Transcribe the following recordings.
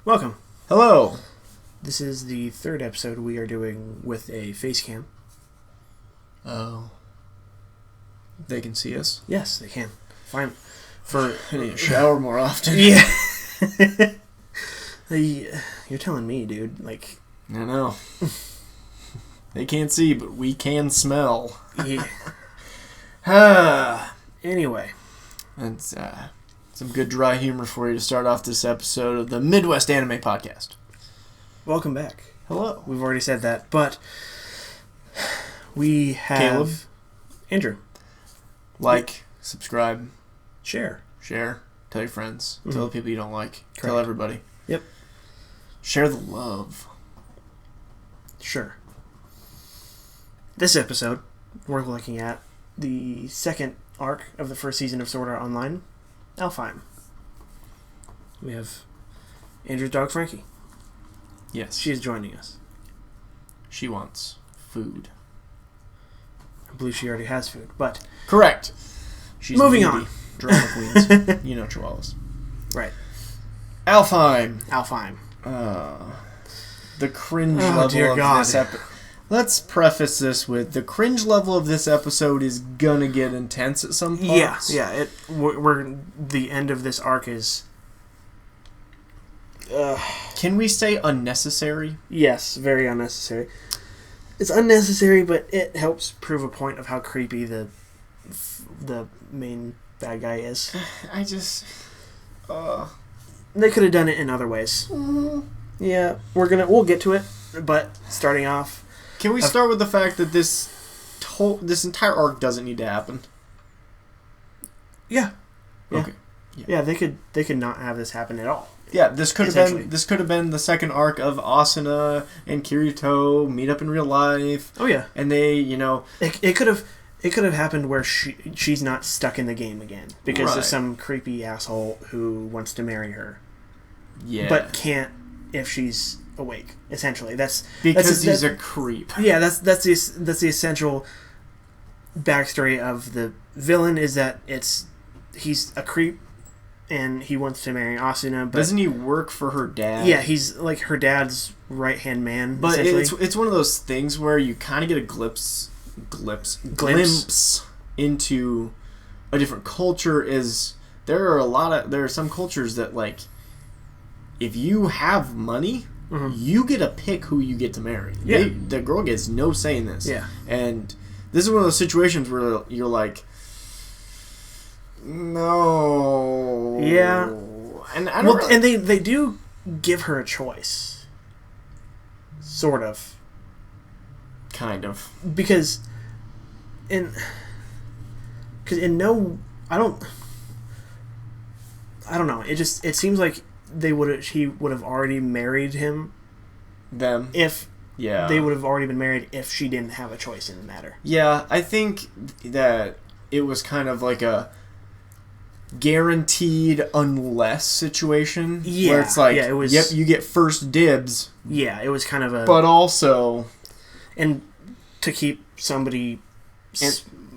Welcome. Hello. This is the third episode we are doing with a face cam. Oh. They can see us? Yes, they can. Fine. I need to shower more often. Yeah. You're telling me, dude. Like, I know. They can't see, but we can smell. Yeah. Anyway. That's some good dry humor for you to start off this episode of the Midwest Anime Podcast. Welcome back. Hello. We've already said that, but we have... Caleb. Andrew. Like, subscribe, Share. tell your friends, tell the people you don't like, Correct. Tell everybody. Yep. Share the love. Sure. This episode, we're looking at the second arc of the first season of Sword Art Online, Alfheim. We have Andrew's dog, Frankie. Yes. She is joining us. She wants food. I believe she already has food, but... Correct. She's moving needy. on. Drama queens. You know chihuahuas. Right. Alfheim. Alfheim. The cringe Oh, level dear of God. this episode. Let's preface this with the cringe level of this episode is gonna get intense at some point. Yeah. We're the end of this arc is. Can we say unnecessary? Yes, very unnecessary. It's unnecessary, but it helps prove a point of how creepy the main bad guy is. I just. They could have done it in other ways. Yeah, we'll get to it, but starting off. Can we start with the fact that this entire arc doesn't need to happen? Yeah. Okay. Yeah, they could not have this happen at all. Yeah, this could have been the second arc of Asuna and Kirito meet up in real life. Oh yeah. And they, it could have happened where she's not stuck in the game again because Right. there's some creepy asshole who wants to marry her. Yeah. But can't if she's awake. Essentially, because he's a creep. Yeah, that's the essential backstory of the villain is that he's a creep and he wants to marry Asuna. But doesn't he work for her dad? Yeah, he's like her dad's right hand man. But it's one of those things where you kind of get a glimpse into a different culture. There are some cultures that, like, if you have money, you get to pick who you get to marry. Yeah. The girl gets no say in this. Yeah. And this is one of those situations where you're like, no. Yeah. And I don't and they do give her a choice. Sort of. Kind of. Because I don't know. It seems like she would have already married him. Them. Yeah. They would have already been married if she didn't have a choice in the matter. Yeah, I think that it was kind of like a guaranteed unless situation. Yeah. Where it's like, it was, yep, you get first dibs. Yeah, it was kind of a... But also... And to keep somebody...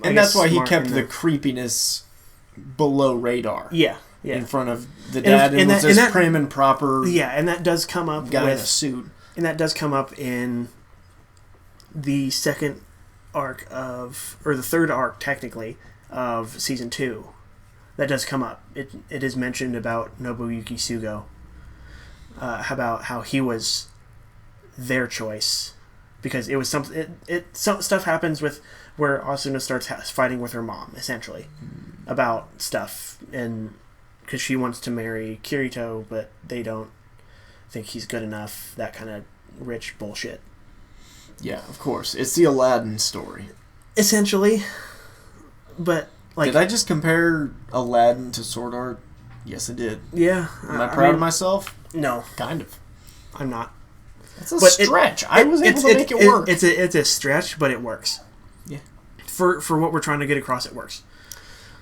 And that's why he kept the creepiness below radar. Yeah. In front of the dad and was this prim and proper... Yeah, and that does come up guy in a suit. And that does come up in the second arc or the third arc, technically, of Season 2. That does come up. It is mentioned about Nobuyuki Sugo. About how he was their choice. Because it was something... Some stuff happens where Asuna starts fighting with her mom, essentially. About stuff. And... Because she wants to marry Kirito, but they don't think he's good enough. That kind of rich bullshit. Yeah, of course. It's the Aladdin story. Essentially. But, like... Did I just compare Aladdin to Sword Art? Yes, I did. Yeah. Am I proud of myself? No. Kind of. I'm not. It's a stretch. I was able to make it work. It's a stretch, but it works. Yeah. For what we're trying to get across, it works.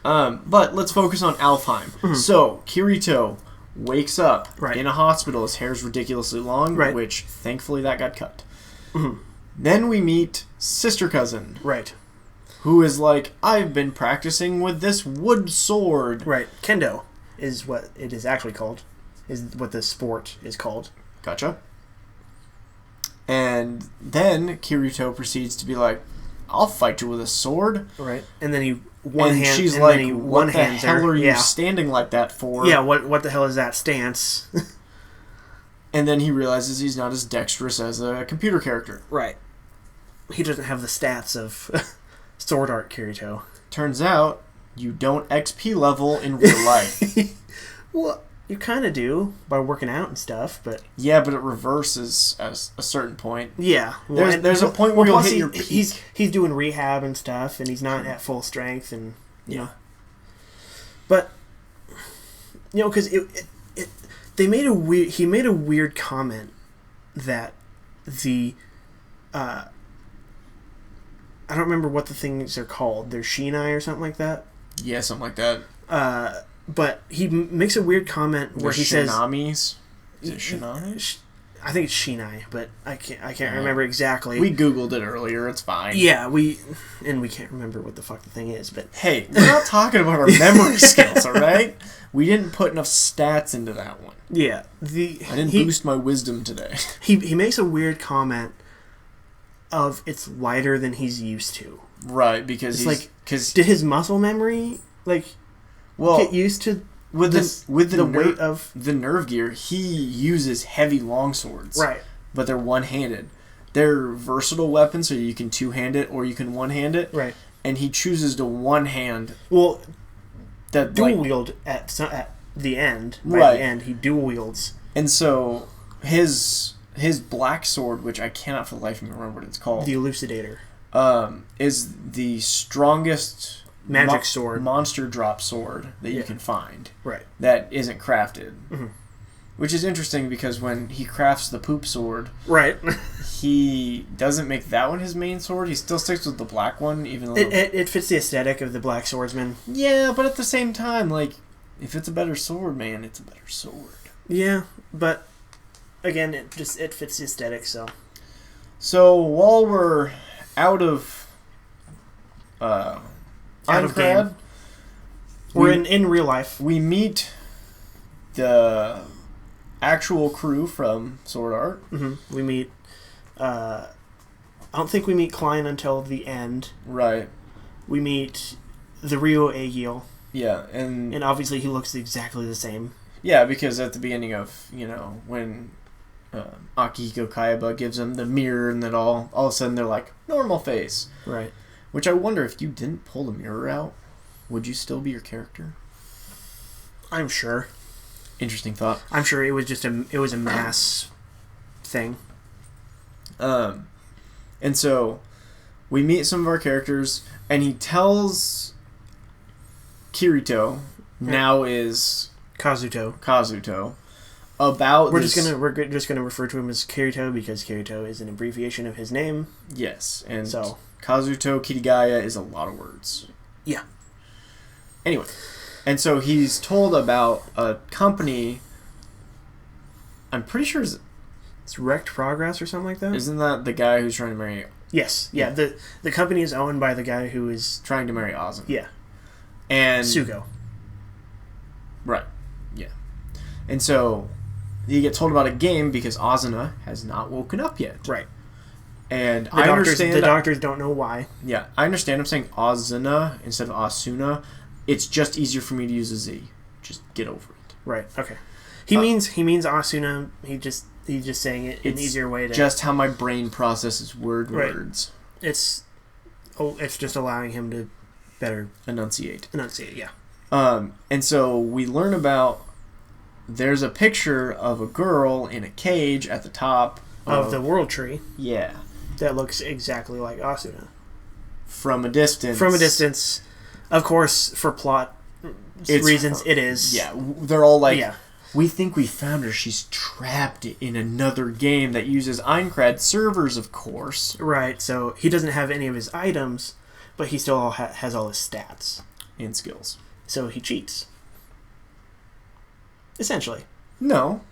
But let's focus on Alfheim. Mm-hmm. So, Kirito wakes up in a hospital. His hair's ridiculously long, which, thankfully, that got cut. Mm-hmm. Then we meet Sister Cousin. Right. Who is like, I've been practicing with this wood sword. Right. Kendo is what it is actually called. is what the sport is called. Gotcha. And then Kirito proceeds to be like, I'll fight you with a sword. Right. And then he she's like, what the hell are you standing like that for? Yeah, what the hell is that stance? And then he realizes he's not as dexterous as a computer character. Right. He doesn't have the stats of Sword Art Kirito. Turns out, you don't XP level in real life. Well, you kind of do by working out and stuff, but... Yeah, but it reverses at a certain point. Yeah. Well, there's a point where you'll hit your peak. He's doing rehab and stuff, and he's not at full strength, and... Yeah. But, because he made a weird comment that the... I don't remember what the things are called. They're Shinai or something like that? Yeah, something like that. But he makes a weird comment where he says... Shinamis? Is it Shinai? I think it's Shinai, but I can't remember exactly. We Googled it earlier, it's fine. Yeah, we can't remember what the fuck the thing is, but... Hey, we're not talking about our memory skills, alright? We didn't put enough stats into that one. Yeah. I didn't boost my wisdom today. He makes a weird comment of it's lighter than he's used to. Right, because did his muscle memory get used to with the weight of the nerve gear? He uses heavy longswords, right? But they're one-handed. They're versatile weapons, so you can two-hand it or you can one-hand it, right? And he chooses to one-hand. Well, that dual wield at the end. By right. the end, he dual wields, and so his black sword, which I cannot for the life of me remember what it's called, the Elucidator, is the strongest magic sword, monster drop sword that you can find. Right. That isn't crafted. Mm-hmm. Which is interesting because when he crafts the poop sword, right, he doesn't make that one his main sword. He still sticks with the black one, even though it fits the aesthetic of the black swordsman. Yeah, but at the same time, if it's a better sword, man, it's a better sword. Yeah, but again, it fits the aesthetic. So while we're out of game, we're in real life. We meet the actual crew from Sword Art. Mm-hmm. We meet... I don't think we meet Klein until the end. Right. We meet the Ryo Aegil. Yeah, and obviously he looks exactly the same. Yeah, because at the beginning of, when Akihiko Kaiba gives him the mirror and then all of a sudden they're like, normal face. Right. Which I wonder, if you didn't pull the mirror out, would you still be your character? I'm sure. Interesting thought. I'm sure it was a mass thing. And so we meet some of our characters, and he tells Kirito, now is Kazuto, about we're just gonna refer to him as Kirito because Kirito is an abbreviation of his name. Yes, and so Kazuto Kirigaya is a lot of words. Yeah. Anyway. And so he's told about a company. I'm pretty sure it's Wrecked Progress or something like that. Isn't that the guy who's trying to marry? Yes. Yeah. The company is owned by the guy who is trying to marry Azuna. Yeah. And Sugo. Right. Yeah. And so you get told about a game because Azuna has not woken up yet. Right. And the doctors don't know why. Yeah, I understand. I'm saying Azuna instead of Asuna. It's just easier for me to use a Z. Just get over it. Right. Okay. He means Asuna. He's just saying it in an easier way to. Just how my brain processes words. It's just allowing him to better enunciate. Yeah. And so we learn about. There's a picture of a girl in a cage at the top of the world tree. Yeah. That looks exactly like Asuna. From a distance. Of course, for plot reasons, it is. Yeah, they're all like, we think we found her. She's trapped in another game that uses Aincrad servers, of course. Right, so he doesn't have any of his items, but he still has all his stats. And skills. So he cheats. Essentially. No.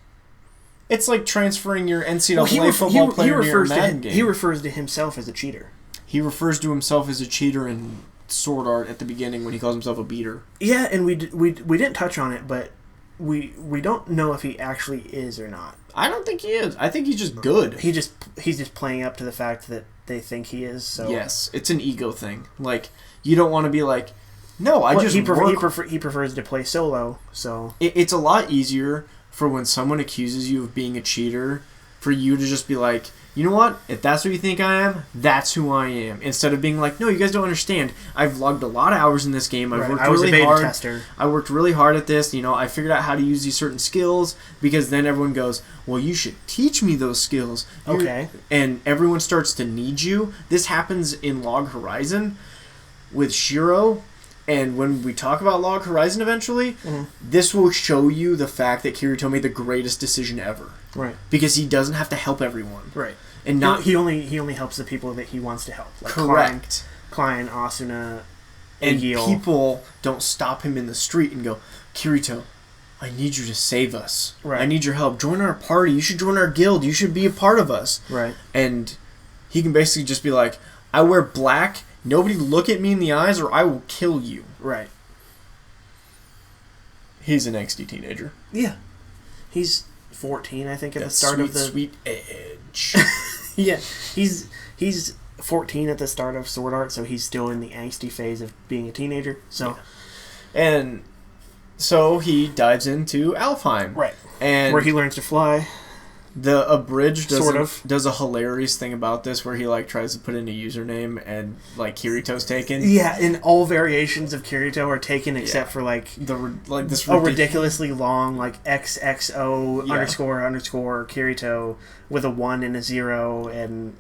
It's like transferring your NCAA football player to your Madden game. He refers to himself as a cheater. He refers to himself as a cheater in Sword Art at the beginning when he calls himself a beater. Yeah, and we didn't touch on it, but we don't know if he actually is or not. I don't think he is. I think he's just good. He's just playing up to the fact that they think he is. So yes, it's an ego thing. Like, you don't want to be like, no, he prefers to play solo. So it's a lot easier for when someone accuses you of being a cheater, for you to just be like, you know what? If that's what you think I am, that's who I am. Instead of being like, no, you guys don't understand. I've logged a lot of hours in this game. I was a beta tester. I worked really hard at this. I figured out how to use these certain skills, because then everyone goes, well, you should teach me those skills. Okay. And everyone starts to need you. This happens in Log Horizon with Shiro. And when we talk about Log Horizon eventually, this will show you the fact that Kirito made the greatest decision ever. Right. Because he doesn't have to help everyone. Right. And not he only helps the people that he wants to help. Like correct. Klein, Asuna, and people don't stop him in the street and go, Kirito, I need you to save us. Right. I need your help. Join our party. You should join our guild. You should be a part of us. Right. And he can basically just be like, I wear black. Nobody look at me in the eyes or I will kill you. Right. He's an angsty teenager. Yeah. He's 14, I think, at the start of the sweet edge. Yeah, he's 14 at the start of Sword Art, so he's still in the angsty phase of being a teenager. So, yeah. And so he dives into Alfheim, right, and where he learns to fly. The Abridged does a hilarious thing about this, where he like tries to put in a username and like Kirito's taken. Yeah, and all variations of Kirito are taken except for like this ridiculously long like XXO _ Kirito with a 1 and a 0, and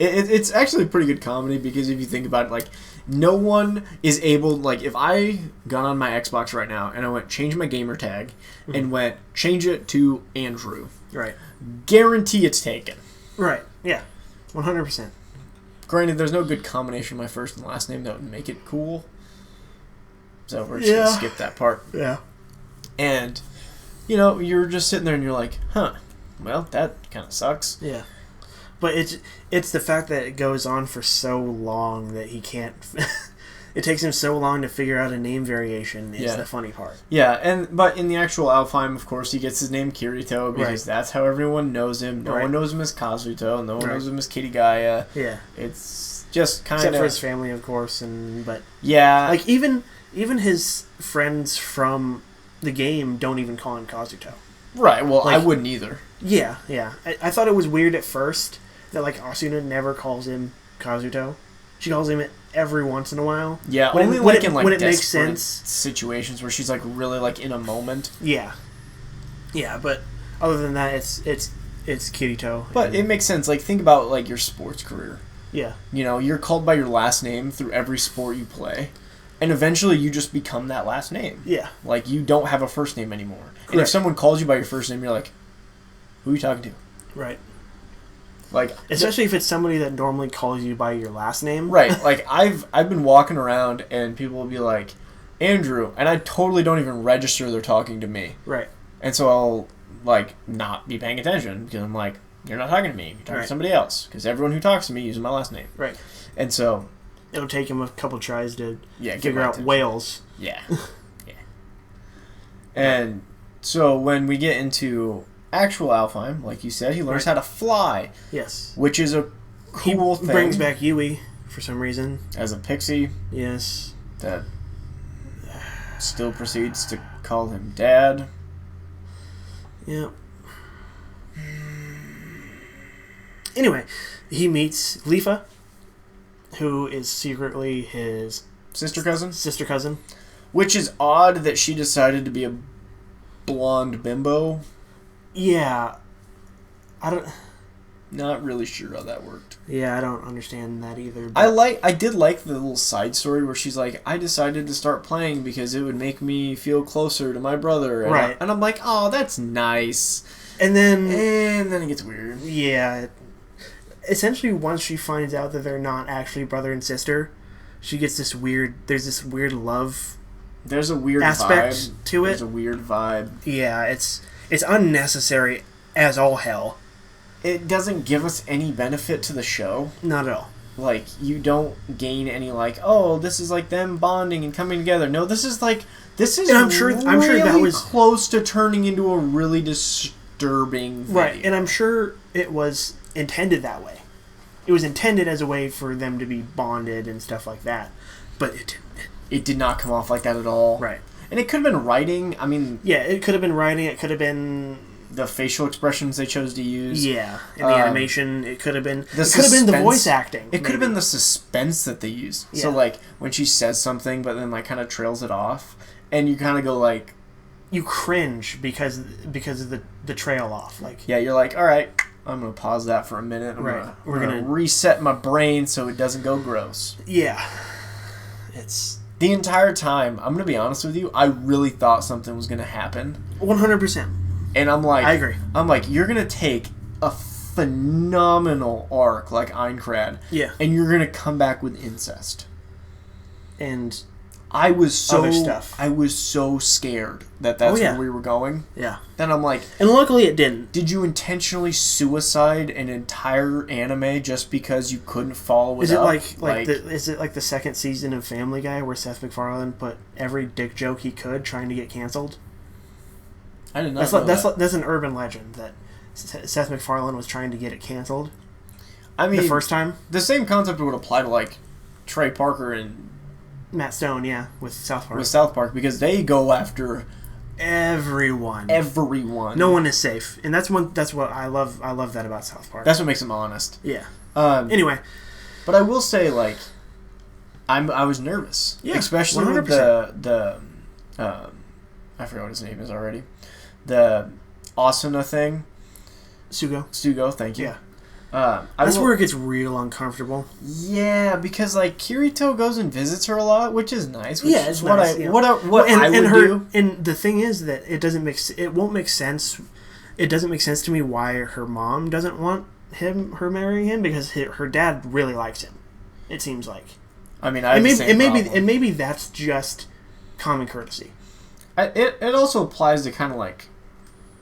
it's actually pretty good comedy, because if you think about it, like, no one is able, like, if I got on my Xbox right now and I went change my gamer tag and went change it to Andrew, right, guarantee it's taken. Right. Yeah. 100%. Granted, there's no good combination of my first and last name that would make it cool, so we're just gonna skip that part. Yeah. And you're just sitting there and you're like, huh, well, that kind of sucks. Yeah. But it's the fact that it goes on for so long that he can't. It takes him so long to figure out a name variation. Is the funny part. Yeah, but in the actual Alfheim, of course, he gets his name Kirito, because that's how everyone knows him. No one knows him as Kazuto. No one knows him as Kirigaya. Yeah, it's just kind of except for his family, of course, but like even his friends from the game don't even call him Kazuto. Right. Well, like, I wouldn't either. Yeah. I thought it was weird at first that like Asuna never calls him Kazuto. She calls him it every once in a while. Yeah, when it makes sense. Situations where she's like really like in a moment. Yeah, but other than that, it's Kirito. But it makes sense. Like, think about like your sports career. Yeah, you're called by your last name through every sport you play, and eventually you just become that last name. Yeah, like you don't have a first name anymore. Correct. And if someone calls you by your first name, you're like, who are you talking to? Right. Like, especially if it's somebody that normally calls you by your last name. Right. Like, I've been walking around and people will be like, Andrew, and I totally don't even register they're talking to me. Right. And so I'll like not be paying attention, because I'm like, you're not talking to me. You're talking to somebody else, because everyone who talks to me uses my last name. Right. And so it'll take him a couple tries to figure out Wales. Yeah. Yeah. And so when we get into actual Alfheim, like you said, he learns how to fly. Yes. Which is a cool thing. He brings back Yui for some reason. As a pixie. Yes. That still proceeds to call him Dad. Yeah. Anyway, he meets Lifa, who is secretly his sister cousin. Which is odd that she decided to be a blonde bimbo. Yeah. Not really sure how that worked. Yeah, I don't understand that either. I did like the little side story where she's like, I decided to start playing because it would make me feel closer to my brother. And right. And I'm like, oh, that's nice. And then it gets weird. Yeah. Essentially, once she finds out that they're not actually brother and sister, she gets this weird love. There's a weird aspect vibe to it. There's a weird vibe. Yeah, it's unnecessary as all hell. It doesn't give us any benefit to the show. Not at all. like, you don't gain any, like, oh, this is like them bonding and coming together. No, this is and I'm sure that was close to turning into a really disturbing video. Right, and I'm sure it was intended that way. It was intended as a way for them to be bonded and stuff like that, but it did not come off like that at all. Right. And it could have been writing. I mean... Yeah, it could have been writing. It could have been... the facial expressions they chose to use. Yeah. And the animation. It could have been... It could have been the voice acting. It could have been the suspense that they used. Yeah. So, like, when she says something, but then, like, kind of trails it off, and you kind of go, like... You cringe because of the trail off. Like, yeah, you're like, all right, I'm going to pause that for a minute. We're going to reset my brain so it doesn't go gross. Yeah. It's... The entire time, I'm going to be honest with you, I really thought something was going to happen. 100%. And I'm like... I agree. I'm like, you're going to take a phenomenal arc like Einkrad. Yeah. And you're going to come back with incest. And I was other stuff. I was so scared that's where we were going. Yeah. Then I'm like... And luckily it didn't. Did you intentionally suicide an entire anime just because you couldn't follow it up? Is it like the second season of Family Guy where Seth MacFarlane put every dick joke he could trying to get canceled? I didn't know that. That's an urban legend that Seth MacFarlane was trying to get it canceled. I mean, the first time. The same concept would apply to like Trey Parker and Matt Stone, yeah, with South Park. With South Park, because they go after everyone. Everyone. No one is safe, and that's what I love. I love that about South Park. That's what makes them honest. Yeah. Anyway, but I will say, like, I was nervous. Yeah. Especially 100%. With the I forgot what his name is already. The Asuna thing. Sugo. Thank you. Yeah. That's where it gets real uncomfortable. Yeah, because like Kirito goes and visits her a lot, which is nice. Which is what nice, I would do. And the thing is that it won't make sense. It doesn't make sense to me why her mom doesn't want her marrying him, because her dad really likes him. It seems like. I mean, maybe that's just common courtesy. It also applies to kind of like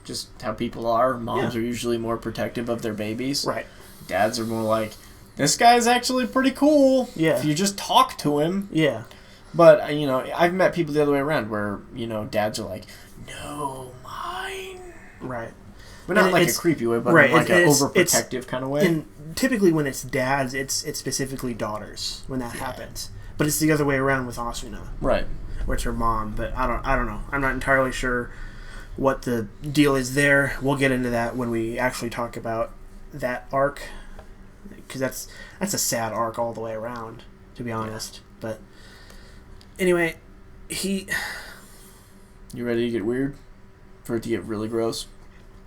just how people are. Moms are usually more protective of their babies. Right. Dads are more like, this guy's actually pretty cool. Yeah. If you just talk to him. Yeah. But, I've met people the other way around where, dads are like, no, mine. Right. But not like a creepy way, but in like an overprotective kind of way. And typically when it's dads, it's specifically daughters when that happens. But it's the other way around with Asuna. Right. Where it's her mom. But I don't know. I'm not entirely sure what the deal is there. We'll get into that when we actually talk about that arc, because that's a sad arc all the way around, to be honest. But anyway, you ready to get weird? For it to get really gross?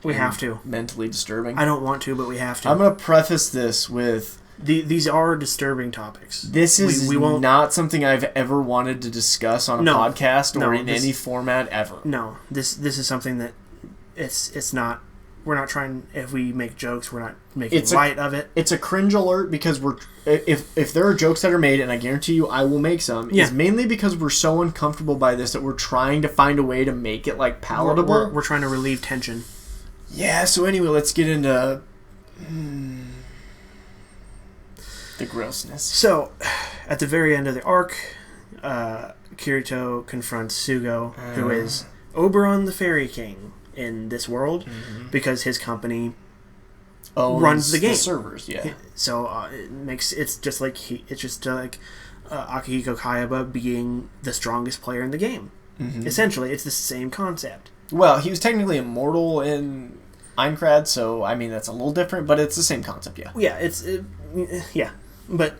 We have to. Mentally disturbing? I don't want to, but we have to. I'm going to preface this with... These are disturbing topics. This is not something I've ever wanted to discuss on a podcast or in any format ever. No, this is something that it's not. We're not trying. If we make jokes, we're not making light of it. It's a cringe alert because if there are jokes that are made, and I guarantee you I will make some, it's mainly because we're so uncomfortable by this that we're trying to find a way to make it like palatable. We're trying to relieve tension. Yeah. So anyway, let's get into. The grossness. So, at the very end of the arc, Kirito confronts Sugo, who is Oberon the Fairy King in this world, because his company runs the game. The servers, yeah. So it's just like Akihiko Kayaba being the strongest player in the game. Mm-hmm. Essentially, it's the same concept. Well, he was technically immortal in Einkrad, so I mean that's a little different, but it's the same concept, yeah. Yeah, But,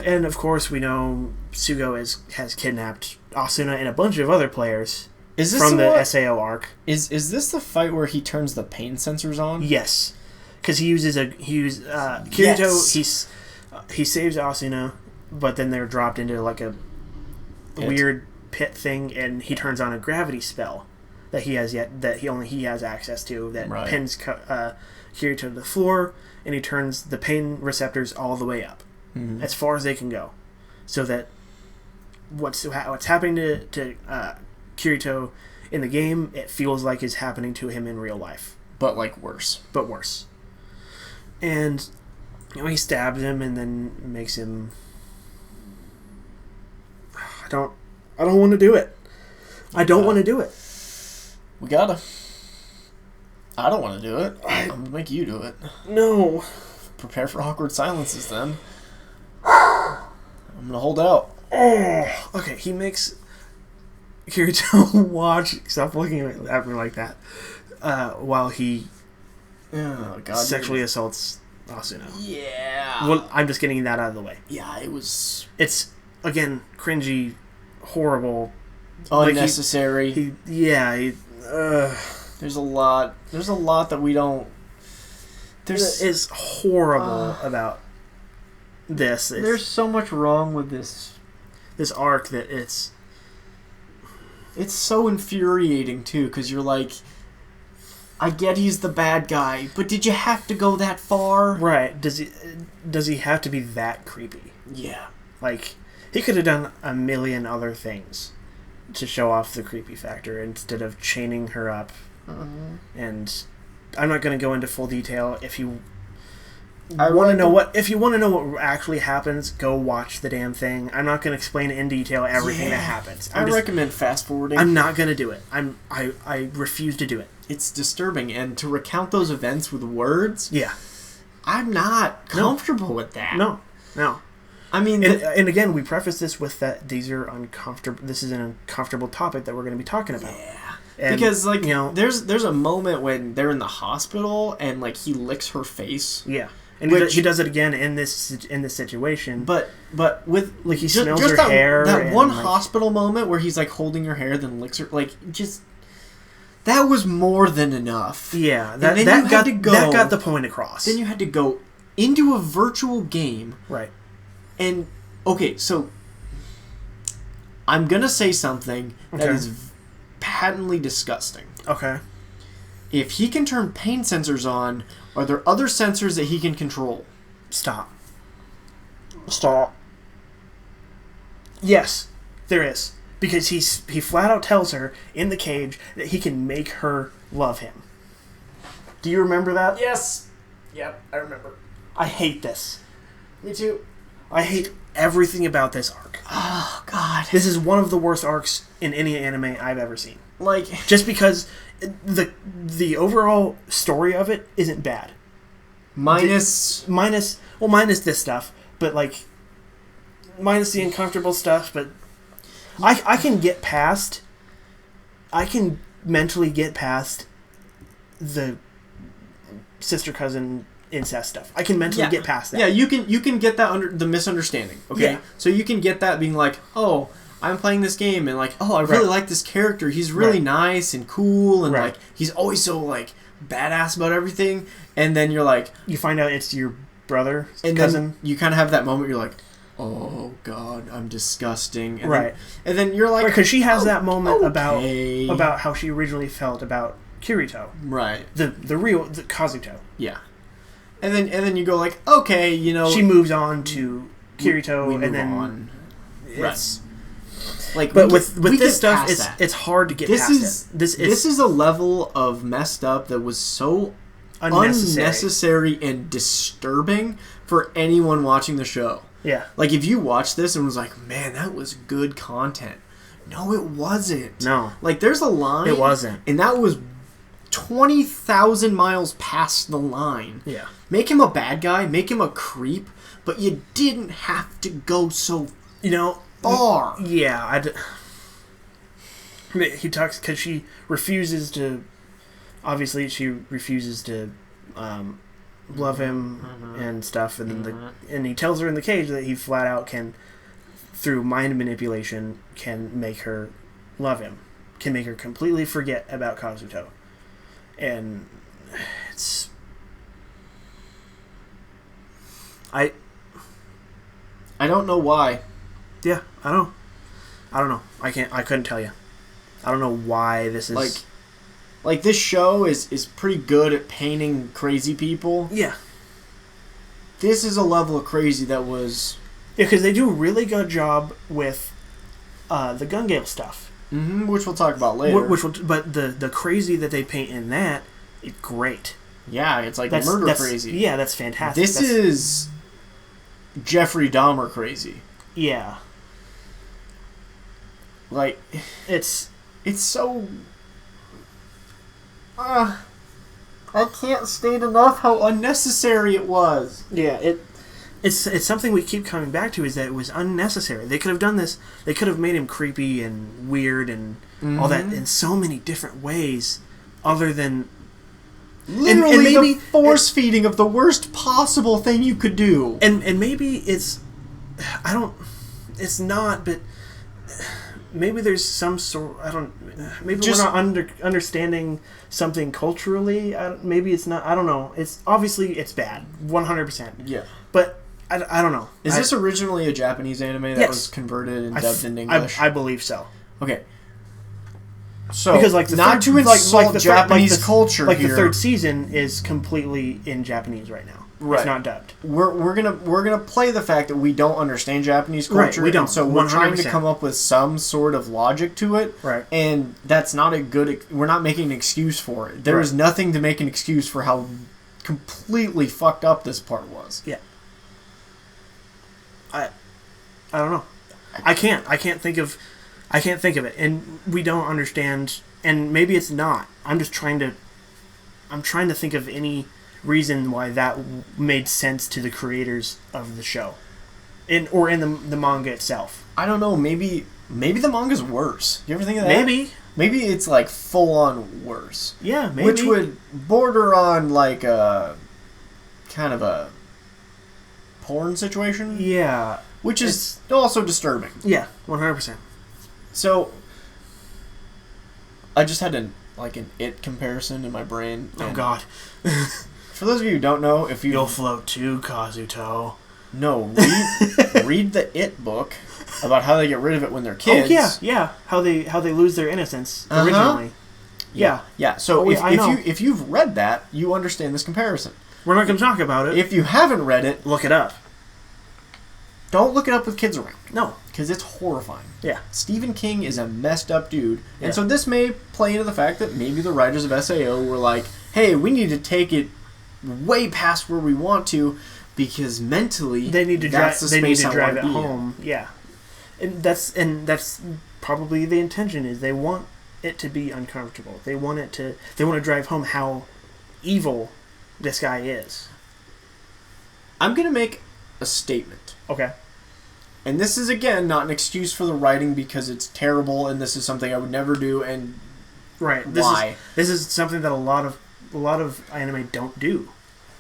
and of course we know Sugo has kidnapped Asuna and a bunch of other players from the SAO arc. Is this the fight where he turns the pain sensors on? Yes. Because Kirito, he saves Asuna, but then they're dropped into like a weird pit thing, and he turns on a gravity spell that he has access to that pins Kirito to the floor. And he turns the pain receptors all the way up, as far as they can go, so that what's happening to Kirito in the game, it feels like is happening to him in real life, but like worse. And he stabs him and then makes him. I don't want to do it. I don't want to do it. We gotta. I don't want to do it. I'm gonna make you do it. No. Prepare for awkward silences then. I'm gonna hold out. Oh. Okay, he makes Kirito watch. Stop looking at me like that. While he sexually assaults Asuna. Yeah. Well, I'm just getting that out of the way. Yeah, it was. It's again cringy, horrible, unnecessary. There's a lot. There's a lot that we don't. Is horrible about this. There's so much wrong with this arc that it's so infuriating too, because you're like, I get he's the bad guy, but did you have to go that far? Right. Does he have to be that creepy? Yeah. Like, he could have done a million other things to show off the creepy factor instead of chaining her up. And I'm not going to go into full detail. If you want to know what actually happens, go watch the damn thing. I'm not going to explain in detail everything that happens. I recommend fast forwarding. I'm not going to do it. I refuse to do it. It's disturbing, and to recount those events with words, I'm not comfortable with that. No. I mean, and again, we preface this with that these are uncomfortable. This is an uncomfortable topic that we're going to be talking about. Yeah. And, because there's a moment when they're in the hospital and he licks her face. Yeah. And he does it again in this situation. But with he smells her hair. That one hospital moment where he's holding her hair, then licks her, that was more than enough. Yeah, that got the point across. Then you had to go into a virtual game. Right. And okay, so I'm gonna say something that is patently disgusting. Okay. If he can turn pain sensors on, are there other sensors that he can control? Stop. Yes, there is. Because he flat out tells her in the cage that he can make her love him. Do you remember that? Yes. Yep, I remember. I hate this. Me too. I hate everything about this arc. Oh, God. This is one of the worst arcs in any anime I've ever seen. Just because the overall story of it isn't bad. Minus this stuff, but minus the uncomfortable stuff, but I can get past. I can mentally get past the sister cousin incest stuff. I can mentally get past that. Yeah, you can get that under the misunderstanding. Okay, yeah. So you can get that being oh, I'm playing this game and oh, I really like this character. He's really nice and cool and he's always so badass about everything. And then you're you find out it's your brother, and cousin. Then you kind of have that moment. You're oh God, I'm disgusting. And and then you're because she has that moment about how she originally felt about Kirito. Right. The Kazuto. Yeah. And then you go okay, she moves on to Kirito, we and then on. It's but with this stuff, it's hard to get past it. This is a level of messed up that was so unnecessary and disturbing for anyone watching the show. Yeah. If you watched this and was man, that was good content. No, it wasn't. No. There's a line. It wasn't. And that was 20,000 miles past the line. Yeah. Make him a bad guy, make him a creep, but you didn't have to go so far. Yeah. He talks because she refuses to. Obviously, she refuses to love him and stuff, and then and he tells her in the cage that he flat out can, through mind manipulation, can make her love him, can make her completely forget about Kazuto, and it's. I don't know why. Yeah, I don't know. I couldn't tell you. I don't know why this is this show is pretty good at painting crazy people. Yeah. This is a level of crazy that was because they do a really good job with the Gun Gale stuff. Which we'll talk about later. But the crazy that they paint in that is great. Yeah, it's like murder crazy. Yeah, that's fantastic. This is Jeffrey Dahmer crazy. Yeah. Like, it's so... I can't state enough how unnecessary it was. Yeah, it's something we keep coming back to, is that it was unnecessary. They could have done this. They could have made him creepy and weird and all that in so many different ways, other than literally and maybe the force feeding of the worst possible thing you could do. And maybe it's not, but maybe there's some sort. Maybe we're not understanding something culturally. Maybe it's not. I don't know. It's obviously it's bad, 100%. Yeah, but. I don't know. Is this originally a Japanese anime that was converted and dubbed in English? I believe so. Okay. So, because like not to insult Japanese culture like here. The third season is completely in Japanese right now. Right. It's not dubbed. We're gonna play the fact that we don't understand Japanese culture. Right, we don't. So we're 100%. Trying to come up with some sort of logic to it. Right. And that's not a good... We're not making an excuse for it. There is nothing to make an excuse for how completely fucked up this part was. Yeah. I don't know. I can't think of it, and we don't understand. And maybe it's not. I'm trying to think of any reason why that made sense to the creators of the show, in the manga itself. I don't know. Maybe the manga's worse. You ever think of that? Maybe it's like full on worse. Yeah, maybe. Which would border on like a kind of a porn situation. Yeah. Which is also disturbing. Yeah, 100%. So, I just had an It comparison in my brain. Oh, God. For those of you who don't know, if you'll float too, Kazuto. No, read the It book about how they get rid of it when they're kids. Oh, yeah. How they lose their innocence originally. Yeah. So, if you've read that, you understand this comparison. We're not going to talk about it. If you haven't read it, look it up. Don't look it up with kids around. No. Because it's horrifying. Yeah. Stephen King is a messed up dude. And so this may play into the fact that maybe the writers of SAO were like, hey, we need to take it way past where we want to, because mentally they need to drive it in. home. Yeah. And that's probably the intention, is they want it to be uncomfortable. They want to drive home how evil this guy is. I'm going to make a statement. Okay. And this is, again, not an excuse for the writing, because it's terrible and this is something I would never do, and why? This is something that a lot of anime don't do.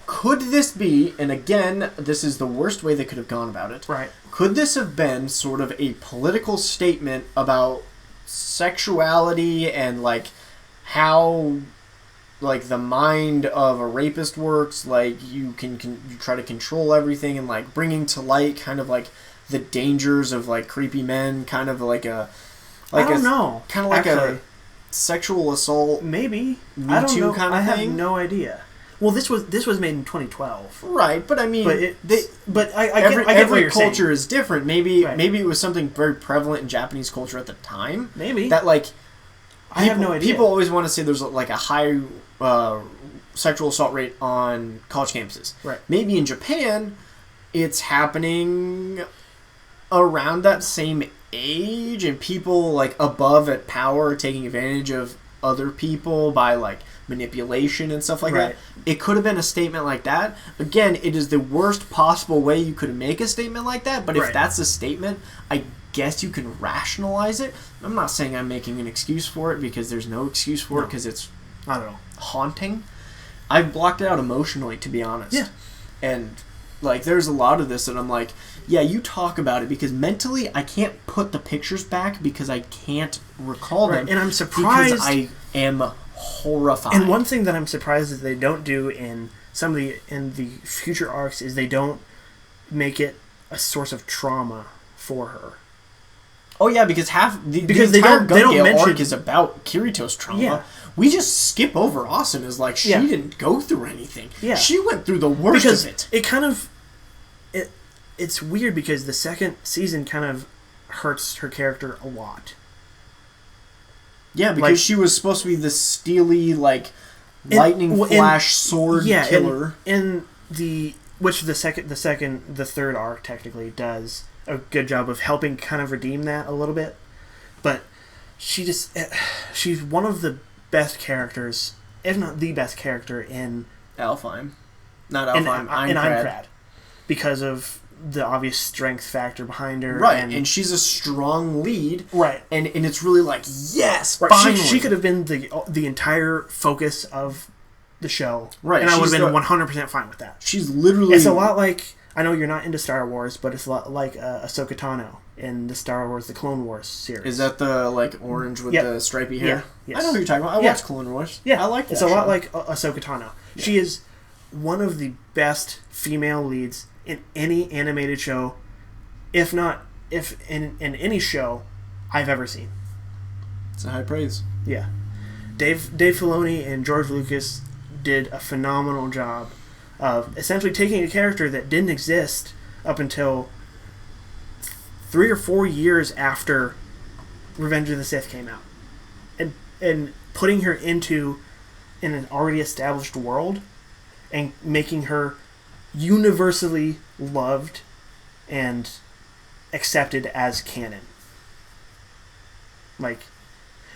Could this be, and again, this is the worst way they could have gone about it. Right. Could this have been sort of a political statement about sexuality and like how like the mind of a rapist works? Like you try to control everything, and like bringing to light kind of like the dangers of like creepy men, kind of like a I don't know, kind of like a sexual assault, maybe Me Too kind of thing. I have no idea. Well, this was made in 2012, right? But I mean, I get every what you're culture saying. is different. Maybe it was something very prevalent in Japanese culture at the time. Maybe that like I have no idea. People always want to say there's like a high sexual assault rate on college campuses. Right. Maybe in Japan, it's happening around that same age, and people like above at power are taking advantage of other people by like manipulation and stuff like that. It could have been a statement like that. Again, it is the worst possible way you could make a statement like that, but if that's a statement, I guess you can rationalize it. I'm not saying I'm making an excuse for it, because there's no excuse for it, because it's, I don't know, haunting. I've blocked it out emotionally, to be honest. Yeah. And like there's a lot of this that I'm like, yeah, you talk about it, because mentally I can't put the pictures back because I can't recall them. And I'm surprised, because I am horrified. And one thing that I'm surprised that they don't do in the future arcs is they don't make it a source of trauma for her. Oh yeah, because the entire Gun Gale arc is about Kirito's trauma. Yeah. We just skip over Asen as like she didn't go through anything. Yeah. She went through the worst of it. It kind of it's weird, because the second season kind of hurts her character a lot. Yeah, because she was supposed to be this steely, like, lightning flash sword killer. In the third arc technically does a good job of helping kind of redeem that a little bit, but she's one of the best characters, if not the best character in Alfheim, Aincrad, because of the obvious strength factor behind her, right? And she's a strong lead, right? And it's really like, yes, right. Finally, she could have been the entire focus of the show, right? And I would have been 100% fine with that. She's literally. It's a lot like, I know you're not into Star Wars, but it's a lot like Ahsoka Tano in the Star Wars, the Clone Wars series. Is that the like orange with the stripy hair? Yeah. Yes. I know who you're talking about. I watched Clone Wars. Yeah, I like that. It's a lot like Ahsoka Tano. Yeah. She is one of the best female leads in any animated show, if in any show I've ever seen. It's a high praise. Yeah. Dave Filoni and George Lucas did a phenomenal job of essentially taking a character that didn't exist up until 3 or 4 years after Revenge of the Sith came out, and putting her in an already established world and making her universally loved and accepted as canon. Like,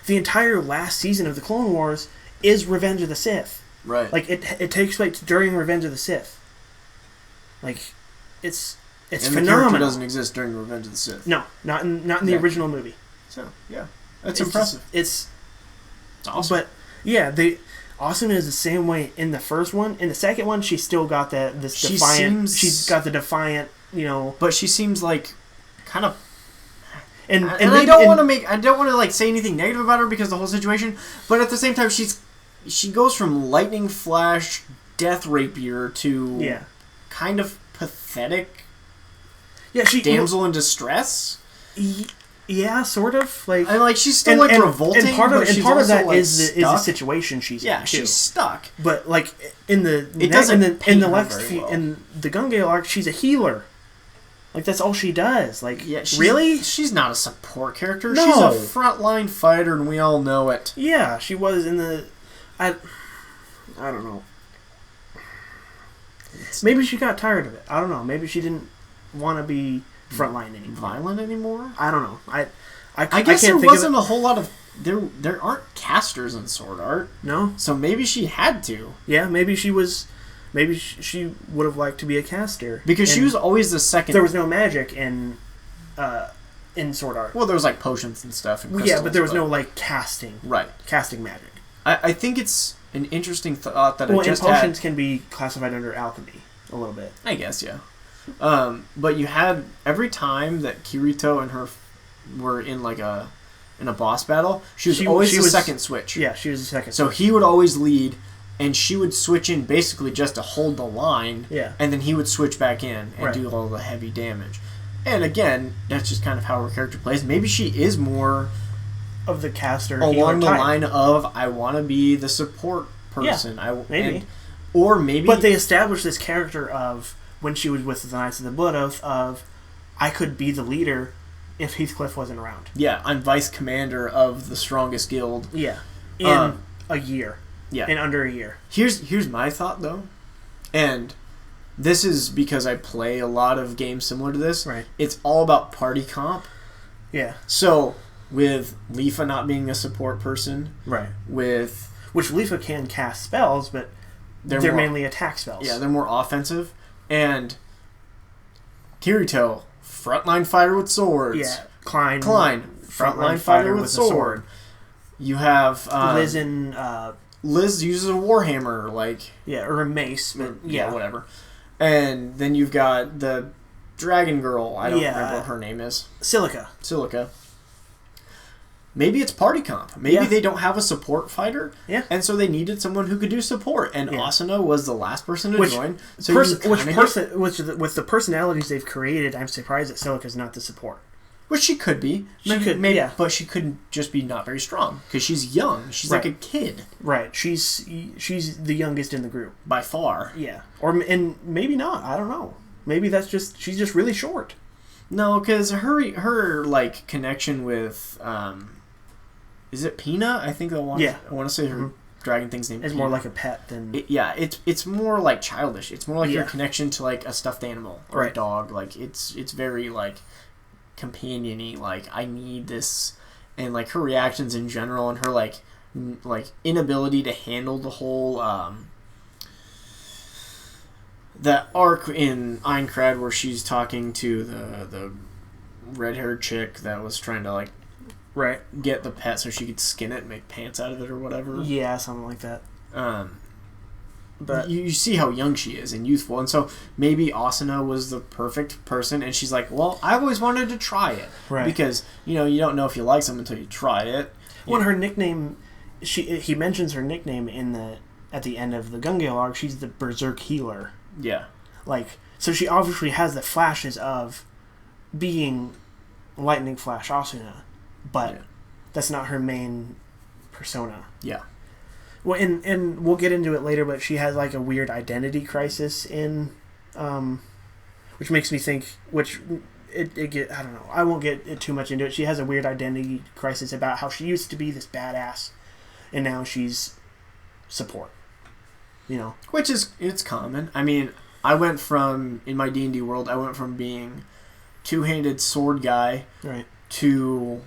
the entire last season of the Clone Wars is Revenge of the Sith. Right. Like, it takes place during Revenge of the Sith. Like, it's phenomenal. The character doesn't exist during Revenge of the Sith. No, not in the original movie. So, yeah. That's impressive. It's awesome. But, yeah, Austin is the same way in the first one. In the second one, she's still got she's got the defiant, But she seems like kind of. And I don't want to like say anything negative about her because of the whole situation, but at the same time she goes from lightning flash death rapier to kind of pathetic damsel in distress. Yeah, sort of. Like, she's still revolting. And part of that is the situation she's in. Yeah, she's stuck. But like in the Gunga arc, she's a healer. Like, that's all she does. Like, really? She's not a support character. No. She's a frontline fighter, and we all know it. Yeah, she was in the. I don't know. Maybe she got tired of it. I don't know. Maybe she didn't want to be frontline anymore. Violent anymore? I don't know. I guess there wasn't a whole lot of. There aren't casters in Sword Art. No. So maybe she had to. Yeah, maybe she was. Maybe she would have liked to be a caster. Because she was always the second. There was no magic in Sword Art. Well, there was like potions and stuff. And but there was no like casting. Right. Casting magic. I think it's an interesting thought that I just and potions can be classified under alchemy a little bit. I guess, yeah. But you had every time that Kirito and her were in like in a boss battle, she was always the second switch. Yeah, she was the second. So he would always lead. And she would switch in basically just to hold the line. Yeah. And then he would switch back in and do all the heavy damage. And again, that's just kind of how her character plays. Maybe she is more of the caster along the line of, I want to be the support person. Yeah, maybe. Or maybe. But they established this character of, when she was with the Knights of the Blood Oath, of, I could be the leader if Heathcliff wasn't around. Yeah, I'm vice commander of the strongest guild. Yeah. In a year. Yeah. In under a year. Here's my thought, though. And this is because I play a lot of games similar to this. Right. It's all about party comp. Yeah. So, with Leafa not being a support person. Right. Which Leafa can cast spells, but they're mainly attack spells. Yeah, they're more offensive. And Kirito, frontline fighter with swords. Yeah. Klein, frontline fighter with sword. You have Liz uses a warhammer, or a mace, but whatever. And then you've got the dragon girl. I don't remember what her name is. Silica. Maybe it's party comp. Maybe they don't have a support fighter. Yeah. And so they needed someone who could do support. And Asuna was the last person to join. So with the personalities they've created, I'm surprised that Silica's not the support. Which she could be. But she couldn't just be not very strong. Because she's young. She's like a kid. Right. She's the youngest in the group. By far. Yeah. And maybe not. I don't know. Maybe she's just really short. No, because her connection with, is it Pina? I think I want to say her. dragon thing's name. It's more like a pet than... It's more like childish. It's more like your connection to like a stuffed animal or a dog. Like it's very like companion-y. Like I need this, and like her reactions in general, and her like inability to handle the whole that arc in Aincrad where she's talking to the red-haired chick that was trying to like get the pet so she could skin it and make pants out of it or whatever. Yeah, something like that. But you see how young she is and youthful, and so maybe Asuna was the perfect person, and she's like, well, I've always wanted to try it. Right. Because, you don't know if you like something until you try it. Well, her nickname, he mentions her nickname at the end of the Gungale arc. She's the Berserk Healer. Yeah. Like, so she obviously has the flashes of being Lightning Flash Asuna, but that's not her main persona. Yeah. Well, and we'll get into it later, but she has like a weird identity crisis which makes me think, I don't know, I won't get too much into it. She has a weird identity crisis about how she used to be this badass, and now she's support. Which it's common. I mean, in my D&D world, I went from being two-handed sword guy to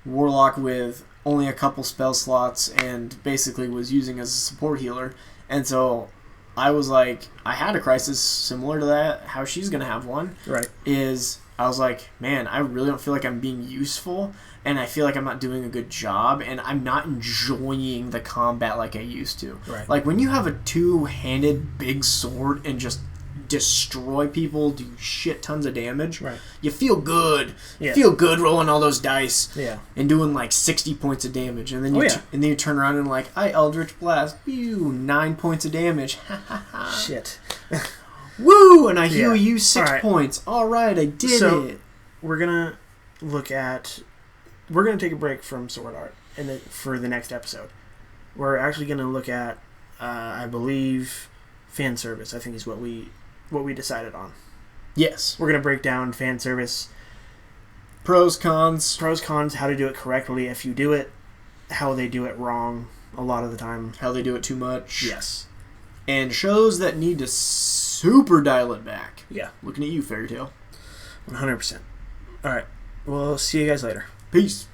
warlock with only a couple spell slots and basically was using as a support healer. And so I was like, I had a crisis similar to that. How she's going to have one is I was like, man, I really don't feel like I'm being useful, and I feel like I'm not doing a good job, and I'm not enjoying the combat like I used to. Right. Like when you have a two-handed big sword and just destroy people, do shit tons of damage. Right. You feel good. Yeah. You feel good rolling all those dice. Yeah. And doing like 60 points of damage, and then you turn around and like, I Eldritch Blast, 9 points of damage. Shit. Woo! And I heal you 6 points. All right, I did it. We're gonna take a break from Sword Art for the next episode. We're actually gonna look at, I believe, fan service. I think is what we decided on. Yes. We're going to break down fan service. Pros, cons, how to do it correctly if you do it, how they do it wrong a lot of the time. How they do it too much. Yes. And shows that need to super dial it back. Yeah. Looking at you, Fairy Tail. 100%. All right. We'll see you guys later. Peace.